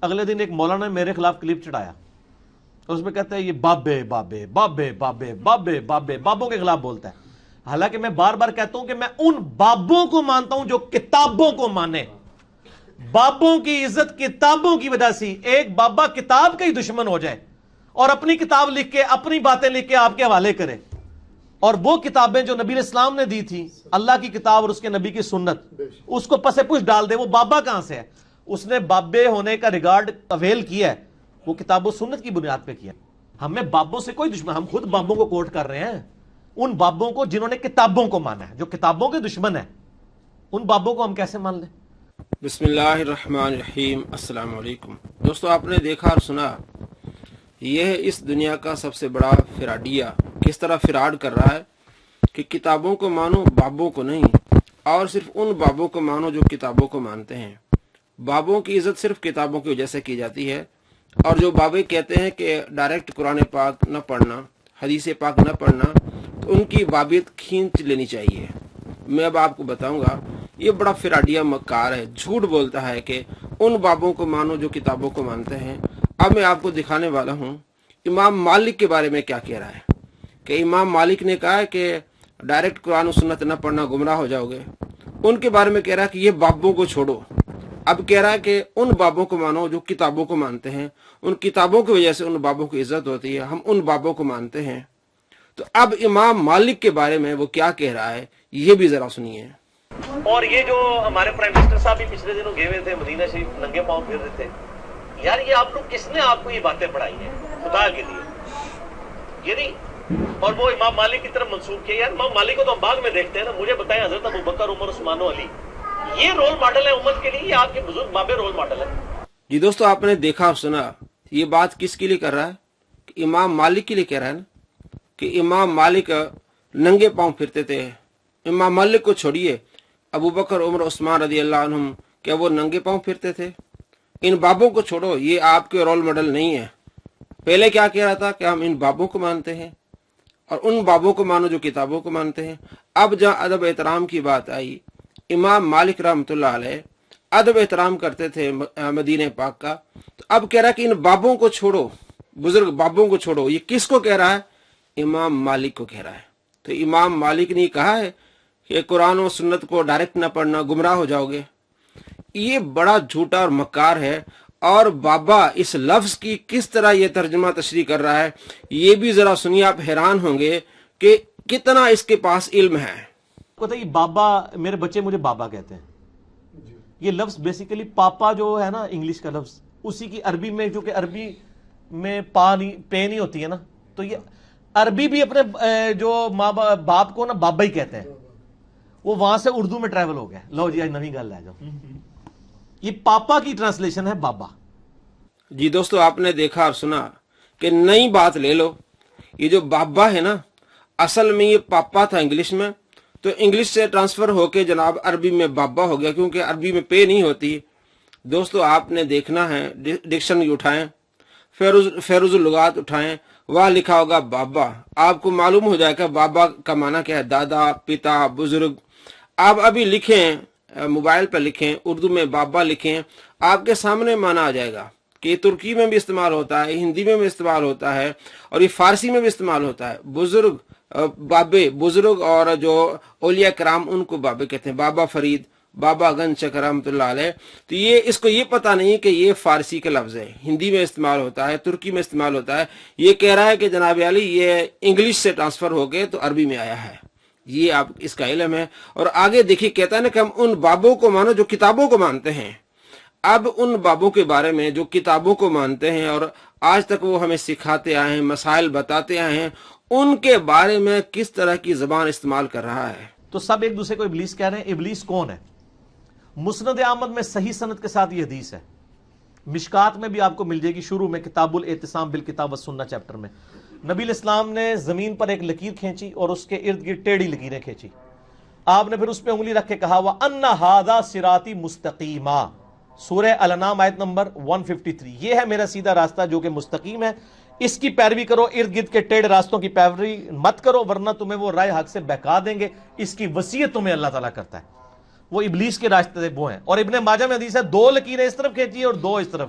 اگلے دن ایک مولانا نے میرے خلاف کلپ چڑھایا اور اس میں کہتا ہے یہ بابے بابے بابے بابے بابے بابے بابوں کے خلاف بولتا ہے. حالانکہ میں بار بار کہتا ہوں کہ میں ان بابوں کو مانتا ہوں جو کتابوں کو مانے. بابوں کی عزت کتابوں کی وجہ سے. ایک بابا کتاب کا ہی دشمن ہو جائے اور اپنی کتاب لکھ کے اپنی باتیں لکھ کے آپ کے حوالے کرے, اور وہ کتابیں جو نبی اسلام نے دی تھی, اللہ کی کتاب اور اس کے نبی کی سنت, اس کو پس پش ڈال دے, وہ بابا کہاں سے ہے؟ اس نے بابے ہونے کا ریگارڈ اویل کیا ہے, وہ کتاب و سنت کی بنیاد پہ کیا. ہمیں بابوں سے کوئی دشمن, ہم خود بابوں کو کوٹ کر رہے ہیں, ان بابوں کو جنہوں نے کتابوں کو مانا ہے, جو کتابوں کے دشمن ہیں, ان بابوں کو ہم کیسے مان لیں؟ بسم اللہ الرحمن الرحیم. السلام علیکم دوستو. آپ نے دیکھا اور سنا یہ اس دنیا کا سب سے بڑا فراڈیہ کس طرح فراڈ کر رہا ہے کہ کتابوں کو مانو بابوں کو نہیں, اور صرف ان بابوں کو مانو جو کتابوں کو مانتے ہیں. بابوں کی عزت صرف کتابوں کی وجہ سے کی جاتی ہے, اور جو بابے کہتے ہیں کہ ڈائریکٹ قرآن پاک نہ پڑھنا, حدیث پاک نہ پڑھنا, تو ان کی بابیت کھینچ لینی چاہیے. میں اب آپ کو بتاؤں گا یہ بڑا فراڈیہ مکار ہے, جھوٹ بولتا ہے کہ ان بابوں کو مانو جو کتابوں کو مانتے ہیں. اب میں آپ کو دکھانے والا ہوں امام مالک کے بارے میں کیا کہہ رہا ہے, کہ امام مالک نے کہا ہے کہ ڈائریکٹ قرآن و سنت نہ پڑھنا گمراہ ہو جاؤ گے. ان کے بارے میں کہہ رہا ہے کہ یہ بابوں کو چھوڑو. اب کہہ رہا ہے کہ ان بابوں کو مانو جو کتابوں کو مانتے ہیں, ان کتابوں کی وجہ سے ان بابوں کی عزت ہوتی ہے, ہم ان بابوں کو مانتے ہیں. تو اب امام مالک کے بارے میں وہ کیا کہہ رہا ہے یہ بھی ذرا سنیے. اور یہ جو ہمارے پرائم منسٹر صاحب بھی پچھلے دنوں گئے ہوئے تھے مدینہ شریف, ننگے پاؤں پھر رہے تھے. یار یہ آپ لوگ کس نے آپ کو یہ باتیں پڑھائی ہیں خدا کے لیے؟ یہ نہیں. اور وہ امام مالک کی طرف منسوخ کیا. یار امام مالک کو تو ہم بعد میں دیکھتے ہیں نا, مجھے بتائیں حضرت ابوبکر, عمر, عثمان و علی, یہ رول ماڈل ہے امت کے لیے, یہ آپ کے بزرگ بابے رول ماڈل ہے؟ جی دوستو, آپ نے دیکھا اور سنا یہ بات کس کے لیے کر رہا ہے, کہ امام مالک کے لیے کہہ رہا ہے نا, کہ امام مالک ننگے پاؤں پھرتے تھے. امام مالک کو چھوڑیے, ابوبکر, عمر, عثمان رضی اللہ عنہم کیا وہ ننگے پاؤں پھرتے تھے؟ ان بابوں کو چھوڑو, یہ آپ کے رول ماڈل نہیں ہے. پہلے کیا کہہ رہا تھا کہ ہم ان بابوں کو مانتے ہیں, اور ان بابوں کو مانو جو کتابوں کو مانتے ہیں. اب جہاں ادب احترام کی بات آئی, امام مالک رحمۃ اللہ علیہ ادب احترام کرتے تھے مدینہ پاک کا, تو اب کہہ رہا ہے کہ ان بابوں کو چھوڑو, بزرگ بابوں کو چھوڑو. یہ کس کو کہہ رہا ہے؟ امام مالک کو کہہ رہا ہے. تو امام مالک نے کہا ہے کہ قرآن و سنت کو ڈائریکٹ نہ پڑھنا گمراہ ہو جاؤ گے. یہ بڑا جھوٹا اور مکار ہے. اور بابا اس لفظ کی کس طرح یہ ترجمہ تشریح کر رہا ہے یہ بھی ذرا سنیے, آپ حیران ہوں گے کہ کتنا اس کے پاس علم ہے. پتہ یہ بابا, میرے بچے مجھے بابا کہتے ہیں. یہ لفظ بیسیکلی پاپا جو ہے نا انگلش کا لفظ, اسی کی عربی میں, جو کہ عربی میں پے نہیں ہوتی ہے نا, تو یہ عربی بھی اپنے جو ماں باپ کو نا بابا ہی کہتے ہیں. وہ وہاں سے اردو میں ٹریول ہو گیا. لو جی آج نئی گل لے جاؤ, یہ پاپا کی ٹرانسلیشن ہے بابا. جی دوستو, آپ نے دیکھا اور سنا کہ نئی بات لے لو. یہ جو بابا ہے نا, اصل میں یہ پاپا تھا انگلش میں, تو انگلش سے ٹرانسفر ہو کے جناب عربی میں بابا ہو گیا, کیونکہ عربی میں پے نہیں ہوتی. دوستو آپ نے دیکھنا ہے, ڈکشنری اٹھائیں, فیروز اللغات اٹھائیں, وہاں لکھا ہوگا بابا. آپ کو معلوم ہو جائے گا بابا کا معنی کیا ہے, دادا, پتا, بزرگ. آپ ابھی لکھیں, موبائل پہ لکھیں, اردو میں بابا لکھیں, آپ کے سامنے معنی آ جائے گا. کہ یہ ترکی میں بھی استعمال ہوتا ہے, ہندی میں بھی استعمال ہوتا ہے, اور یہ فارسی میں بھی استعمال ہوتا ہے. بزرگ, بابے, بزرگ, اور جو اولیاء کرام ان کو بابے کہتے ہیں. بابا فرید, بابا گنج چکر رحمۃ اللہ علیہ. تو یہ اس کو یہ پتہ نہیں کہ یہ فارسی کا لفظ ہے, ہندی میں استعمال ہوتا ہے, ترکی میں استعمال ہوتا ہے. یہ کہہ رہا ہے کہ جناب علی یہ انگلش سے ٹرانسفر ہو کے تو عربی میں آیا ہے. یہ آپ اس کا علم ہے. اور آگے دیکھیے, کہتا ہے نا کہ ہم ان بابوں کو مانو جو کتابوں کو مانتے ہیں. اب ان بابوں کے بارے میں جو کتابوں کو مانتے ہیں اور آج تک وہ ہمیں سکھاتے آئے ہیں, مسائل بتاتے آئے ہیں, ان کے بارے میں کس طرح کی زبان استعمال کر رہا ہے. تو سب ایک دوسرے کو ابلیس کہہ رہے ہیں. ابلیس کون ہے؟ مسند احمد میں صحیح سند کے ساتھ یہ حدیث ہے. مشکات میں بھی آپ کو مل جائے گی, شروع میں کتاب الاعتصام بالکتاب والسنہ چیپٹر میں. نبی الاسلام نے زمین پر ایک لکیر کھینچی اور اس کے ارد گرد ٹیڑھی لکیریں کھینچی. آپ نے پھر اس پہ انگلی رکھ کے کہا وَأَنَّ هَذَا صِرَاطِ مُسْتَقِيمًا, سورہ الانعام آیت نمبر 153. یہ ہے میرا سیدھا راستہ جو کہ مستقیم ہے, اس کی پیروی کرو, ارد گرد کے ٹیڑھے راستوں کی پیروی مت کرو ورنہ تمہیں وہ رائے حق سے بہکا دیں گے. اس کی وصیت تمہیں اللہ تعالیٰ کرتا ہے. وہ ابلیس کے راستے وہ ہیں. اور ابن ماجہ میں حدیث ہے 2 لکیریں اس طرف کھینچی اور 2 اس طرف.